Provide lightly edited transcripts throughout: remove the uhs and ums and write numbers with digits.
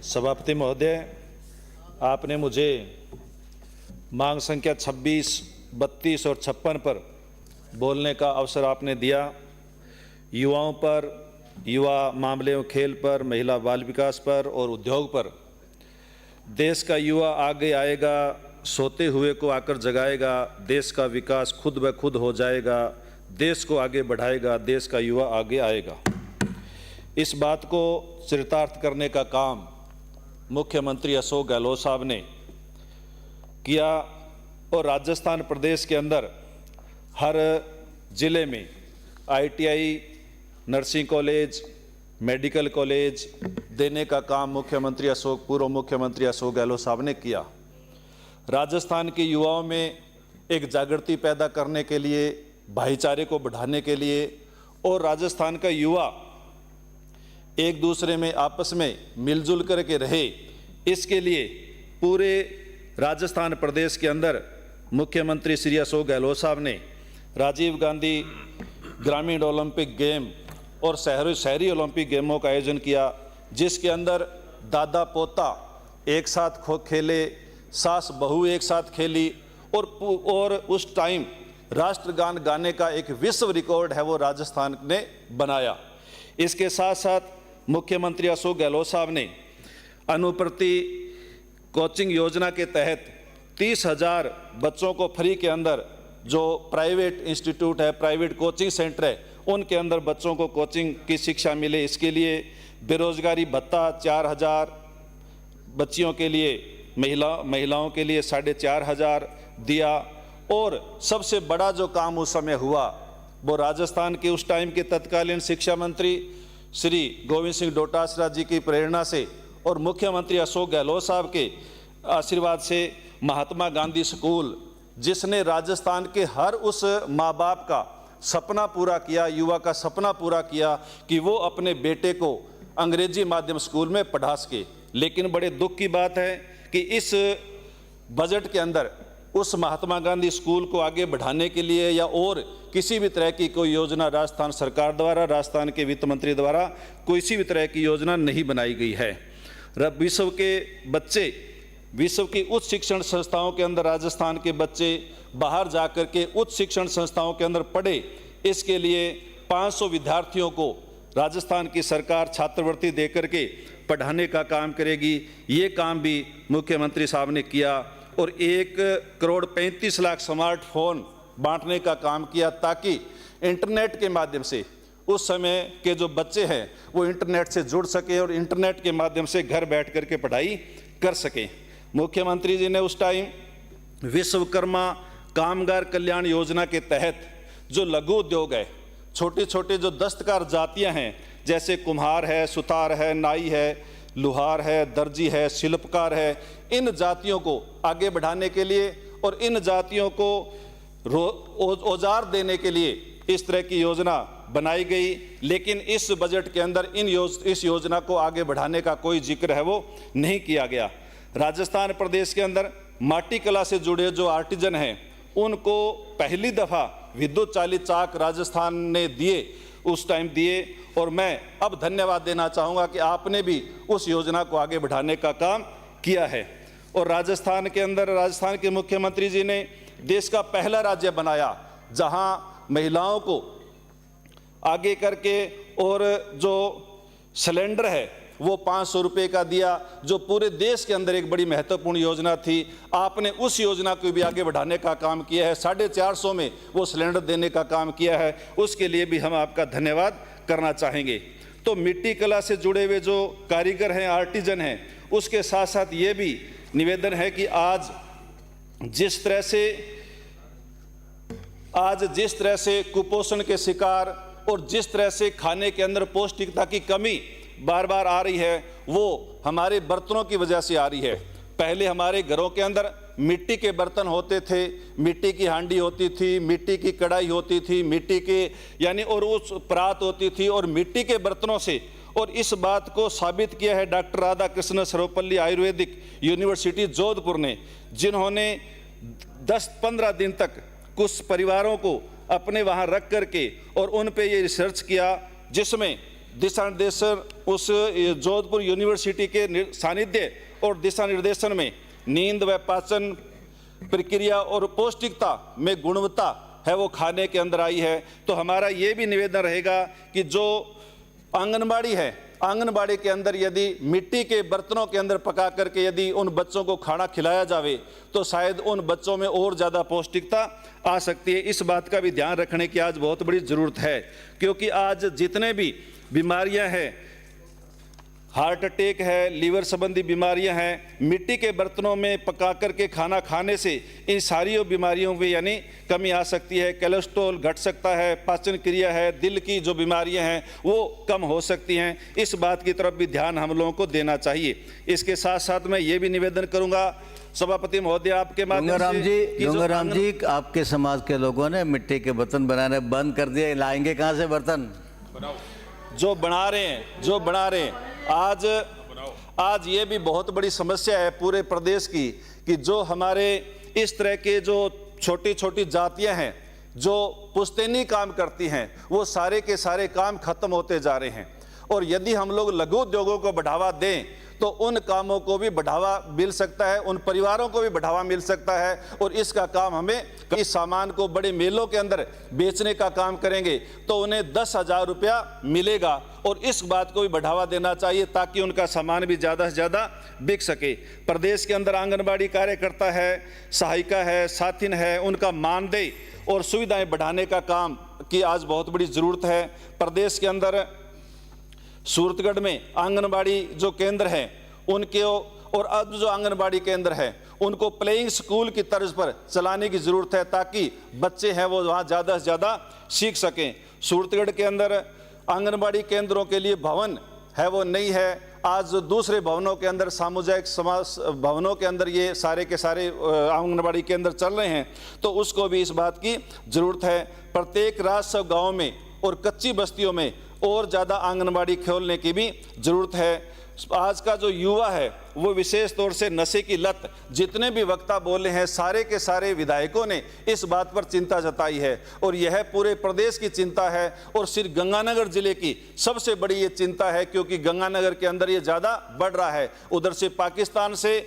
सभापति महोदय, आपने मुझे मांग संख्या 26, 32 और 56 पर बोलने का अवसर आपने दिया। युवाओं पर, युवा मामले और खेल पर, महिला बाल विकास पर और उद्योग पर। देश का युवा आगे आएगा, सोते हुए को आकर जगाएगा, देश का विकास खुद ब खुद हो जाएगा, देश को आगे बढ़ाएगा, देश का युवा आगे आएगा। इस बात को चरितार्थ करने का काम मुख्यमंत्री अशोक गहलोत साहब ने किया और राजस्थान प्रदेश के अंदर हर जिले में ITI, nursing college, medical college देने का काम पूर्व मुख्यमंत्री अशोक गहलोत साहब ने किया। राजस्थान के युवाओं में एक जागृति पैदा करने के लिए, भाईचारे को बढ़ाने के लिए और राजस्थान का युवा एक दूसरे में आपस में मिलजुल करके रहे, इसके लिए पूरे राजस्थान प्रदेश के अंदर मुख्यमंत्री श्री अशोक गहलोत साहब ने राजीव गांधी ग्रामीण ओलंपिक गेम और शहरी ओलंपिक गेमों का आयोजन किया, जिसके अंदर दादा पोता एक साथ खेले, सास बहू एक साथ खेली और उस टाइम राष्ट्रगान गाने का एक विश्व रिकॉर्ड है वो राजस्थान ने बनाया। इसके साथ साथ मुख्यमंत्री अशोक गहलोत साहब ने अनुप्रति कोचिंग योजना के तहत 30,000 बच्चों को फ्री के अंदर, जो प्राइवेट इंस्टीट्यूट है, प्राइवेट कोचिंग सेंटर है, उनके अंदर बच्चों को कोचिंग की शिक्षा मिले, इसके लिए बेरोजगारी भत्ता 4,000 बच्चियों के लिए, महिलाओं के लिए 4,500 दिया। और सबसे बड़ा जो काम उस समय हुआ वो राजस्थान के उस टाइम के तत्कालीन शिक्षा मंत्री श्री गोविंद सिंह डोटासरा जी की प्रेरणा से और मुख्यमंत्री अशोक गहलोत साहब के आशीर्वाद से महात्मा गांधी स्कूल, जिसने राजस्थान के हर उस माँ बाप का सपना पूरा किया, युवा का सपना पूरा किया कि वो अपने बेटे को अंग्रेजी माध्यम स्कूल में पढ़ा सके। लेकिन बड़े दुख की बात है कि इस बजट के अंदर उस महात्मा गांधी स्कूल को आगे बढ़ाने के लिए या और किसी भी तरह की कोई योजना राजस्थान सरकार द्वारा, राजस्थान के वित्त मंत्री द्वारा किसी भी तरह की योजना नहीं बनाई गई है। विश्व के बच्चे, विश्व की उच्च शिक्षण संस्थाओं के अंदर राजस्थान के बच्चे बाहर जाकर के उच्च शिक्षण संस्थाओं के अंदर पढ़े, इसके लिए 500 विद्यार्थियों को राजस्थान की सरकार छात्रवृत्ति देकर के पढ़ाने का काम करेगी। ये काम भी मुख्यमंत्री साहब ने किया और 1,35,00,000 स्मार्टफोन बांटने का काम किया, ताकि इंटरनेट के माध्यम से उस समय के जो बच्चे हैं वो इंटरनेट से जुड़ सकें और इंटरनेट के माध्यम से घर बैठ कर के पढ़ाई कर सकें। मुख्यमंत्री जी ने उस टाइम विश्वकर्मा कामगार कल्याण योजना के तहत जो लघु उद्योग है, छोटे छोटे जो दस्तकार जातियां हैं, जैसे कुम्हार है, सुतार है, नाई है, लुहार है, दर्जी है, शिल्पकार है, इन जातियों को आगे बढ़ाने के लिए और इन जातियों को औजार देने के लिए इस तरह की योजना बनाई गई। लेकिन इस बजट के अंदर इस योजना को आगे बढ़ाने का कोई जिक्र है वो नहीं किया गया। राजस्थान प्रदेश के अंदर माटी कला से जुड़े जो आर्टिजन हैं उनको पहली दफ़ा विद्युत चालित चाक राजस्थान ने उस टाइम दिए और मैं अब धन्यवाद देना चाहूँगा कि आपने भी उस योजना को आगे बढ़ाने का काम किया है। और राजस्थान के अंदर राजस्थान के मुख्यमंत्री जी ने देश का पहला राज्य बनाया जहां महिलाओं को आगे करके और जो सिलेंडर है वो 500 रुपये का दिया, जो पूरे देश के अंदर एक बड़ी महत्वपूर्ण योजना थी। आपने उस योजना को भी आगे बढ़ाने का काम किया है, 450 में वो सिलेंडर देने का काम किया है, उसके लिए भी हम आपका धन्यवाद करना चाहेंगे। तो मिट्टी कला से जुड़े हुए जो कारीगर हैं, आर्टिजन हैं, उसके साथ साथ ये भी निवेदन है कि आज जिस तरह से कुपोषण के शिकार और जिस तरह से खाने के अंदर पौष्टिकता की कमी बार बार आ रही है, वो हमारे बर्तनों की वजह से आ रही है। पहले हमारे घरों के अंदर मिट्टी के बर्तन होते थे, मिट्टी की हांडी होती थी, मिट्टी की कढ़ाई होती थी, मिट्टी के यानी और उस परात होती थी और मिट्टी के बर्तनों से। और इस बात को साबित किया है डॉक्टर राधाकृष्ण सर्वपल्ली आयुर्वेदिक यूनिवर्सिटी जोधपुर ने, जिन्होंने 10-15 दिन तक कुछ परिवारों को अपने वहाँ रख करके और उन पे ये रिसर्च किया, जिसमें दिशा निर्देशन उस जोधपुर यूनिवर्सिटी के सानिध्य और दिशा निर्देशन में नींद व पाचन प्रक्रिया और पौष्टिकता में गुणवत्ता है वो खाने के अंदर आई है। तो हमारा ये भी निवेदन रहेगा कि जो आंगनबाड़ी है, आंगनबाड़ी के अंदर यदि मिट्टी के बर्तनों के अंदर पका करके यदि उन बच्चों को खाना खिलाया जावे तो शायद उन बच्चों में और ज़्यादा पौष्टिकता आ सकती है। इस बात का भी ध्यान रखने की आज बहुत बड़ी ज़रूरत है, क्योंकि आज जितने भी बीमारियां हैं, हार्ट अटैक है, लीवर संबंधी बीमारियां हैं, मिट्टी के बर्तनों में पका करके खाना खाने से इन सारी बीमारियों में यानी कमी आ सकती है। कोलेस्ट्रॉल घट सकता है, पाचन क्रिया है, दिल की जो बीमारियां हैं वो कम हो सकती हैं। इस बात की तरफ भी ध्यान हम लोगों को देना चाहिए। इसके साथ साथ मैं ये भी निवेदन करूंगा सभापति महोदय आपके माध्यम से, गंगाराम जी, आपके समाज के लोगों ने मिट्टी के बर्तन बनाने बंद कर दिए, लाएंगे कहाँ से बर्तन? जो बना रहे हैं आज ये भी बहुत बड़ी समस्या है पूरे प्रदेश की कि जो हमारे इस तरह के जो छोटी छोटी जातियां हैं जो पुश्तैनी काम करती हैं, वो सारे के सारे काम खत्म होते जा रहे हैं। और यदि हम लोग लघु उद्योगों को बढ़ावा दें तो उन कामों को भी बढ़ावा मिल सकता है, उन परिवारों को भी बढ़ावा मिल सकता है। और इसका काम हमें इस सामान को बड़े मेलों के अंदर बेचने का काम करेंगे तो उन्हें 10,000 रुपया मिलेगा। और इस बात को भी बढ़ावा देना चाहिए ताकि उनका सामान भी ज़्यादा से ज़्यादा बिक सके। प्रदेश के अंदर आंगनबाड़ी कार्यकर्ता है, सहायिका है, साथिन है, उनका मानदेय और सुविधाएं बढ़ाने का काम की आज बहुत बड़ी ज़रूरत है। प्रदेश के अंदर सूरतगढ़ में आंगनबाड़ी जो केंद्र हैं उनके और अब जो आंगनबाड़ी केंद्र है उनको प्लेइंग स्कूल की तर्ज पर चलाने की ज़रूरत है ताकि बच्चे हैं वो वहाँ ज़्यादा से ज़्यादा सीख सकें। सूरतगढ़ के अंदर आंगनबाड़ी केंद्रों के लिए भवन है वो नहीं है। आज दूसरे भवनों के अंदर, सामुदायिक समाज भवनों के अंदर ये सारे के सारे आंगनबाड़ी केंद्र चल रहे हैं, तो उसको भी इस बात की ज़रूरत है। प्रत्येक राजस्व गाँव में और कच्ची बस्तियों में और ज़्यादा आंगनबाड़ी खोलने की भी ज़रूरत है। आज का जो युवा है वो विशेष तौर से नशे की लत, जितने भी वक्ता बोले हैं सारे के सारे विधायकों ने इस बात पर चिंता जताई है और यह पूरे प्रदेश की चिंता है और सिर्फ गंगानगर जिले की सबसे बड़ी ये चिंता है, क्योंकि गंगानगर के अंदर ये ज़्यादा बढ़ रहा है। उधर से पाकिस्तान से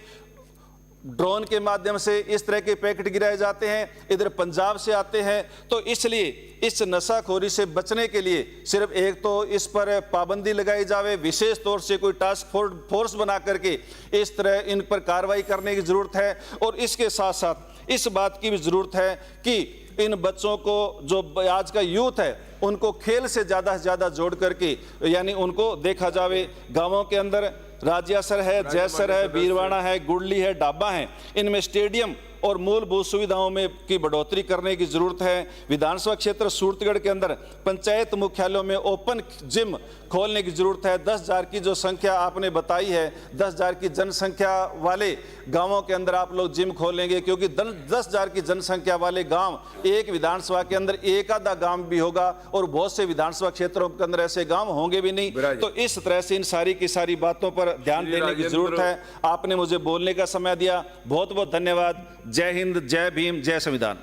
ड्रोन के माध्यम से इस तरह के पैकेट गिराए जाते हैं, इधर पंजाब से आते हैं। तो इसलिए इस नशाखोरी से बचने के लिए सिर्फ एक तो इस पर पाबंदी लगाई जावे, विशेष तौर से कोई टास्क फोर्स बना करके इस तरह इन पर कार्रवाई करने की ज़रूरत है। और इसके साथ साथ इस बात की भी ज़रूरत है कि इन बच्चों को, जो आज का यूथ है, उनको खेल से ज़्यादा जोड़ करके यानी उनको देखा जावे। गाँवों के अंदर राजियासर है, जैसर है, बीरवाड़ा है, गुड़ली है, डाबा है, इनमें स्टेडियम और मूलभूत सुविधाओं में की बढ़ोतरी करने की ज़रूरत है। विधानसभा क्षेत्र सूरतगढ़ के अंदर पंचायत मुख्यालयों में ओपन जिम खोलने की ज़रूरत है। 10,000 की जो संख्या आपने बताई है, 10,000 की जनसंख्या वाले गांवों के अंदर आप लोग जिम खोलेंगे, क्योंकि 10,000 की जनसंख्या वाले गांव एक विधानसभा के अंदर एक आधा गांव भी होगा और बहुत से विधानसभा क्षेत्रों के अंदर ऐसे गांव होंगे भी नहीं। तो इस तरह से इन सारी की सारी बातों पर ध्यान देने की ज़रूरत है। आपने मुझे बोलने का समय दिया, बहुत बहुत धन्यवाद। जय हिंद, जय भीम, जय संविधान।